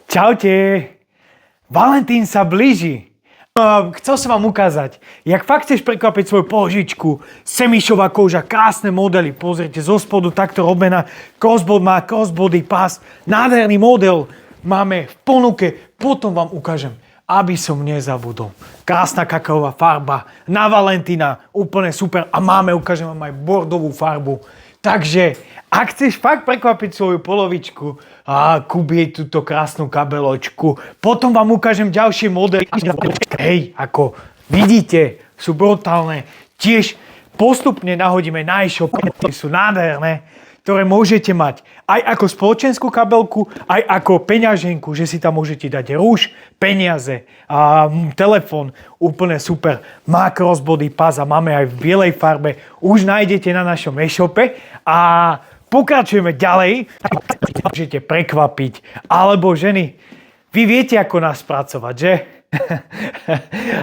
Čaute! Valentín sa blíži. Chcel som vám ukázať, jak fakt chceš prekvapiť svoju položičku. Semišová koža, krásne modely. Pozrite, zo spodu takto robená. Crossbody má crossbody pás. Nádherný model máme v ponuke. Potom vám ukážem, aby som nezabudol. Krásna kakaová farba. Na Valentína. Úplne super. A ukážem vám aj bordovú farbu. Takže, ak chceš fakt prekvapiť svoju polovičku, kúp jej túto krásnu kabeločku. Potom vám ukážem ďalšie modely. Hej, ako vidíte, sú brutálne. Tiež postupne nahodíme na e-shop, sú nádherné, ktoré môžete mať aj ako spoločenskú kabelku, aj ako peňaženku, že si tam môžete dať rúž, peniaze, telefón, úplne super. Má crossbody pás a máme aj v bielej farbe. Už nájdete na našom e-shope a pokračujeme ďalej. Môžete prekvapiť. Alebo ženy, vy viete, ako nás pracovať, že?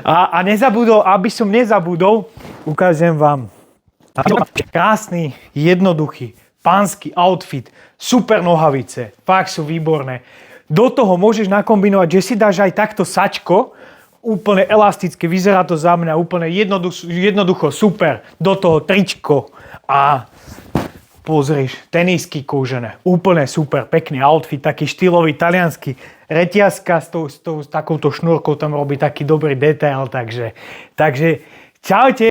A nezabudol, aby som nezabudol, ukážem vám krásny, jednoduchý pánsky outfit, super nohavice, fakt sú výborné. Do toho môžeš nakombinovať, že si dáš aj takto sačko, úplne elastické, vyzerá to za mňa úplne jednoducho super. Do toho tričko a pozrieš, tenisky kúžené, úplne super, pekný outfit, taký štýlový taliansky. Reťazka s takouto šnúrkou tam robí taký dobrý detail, takže čaute.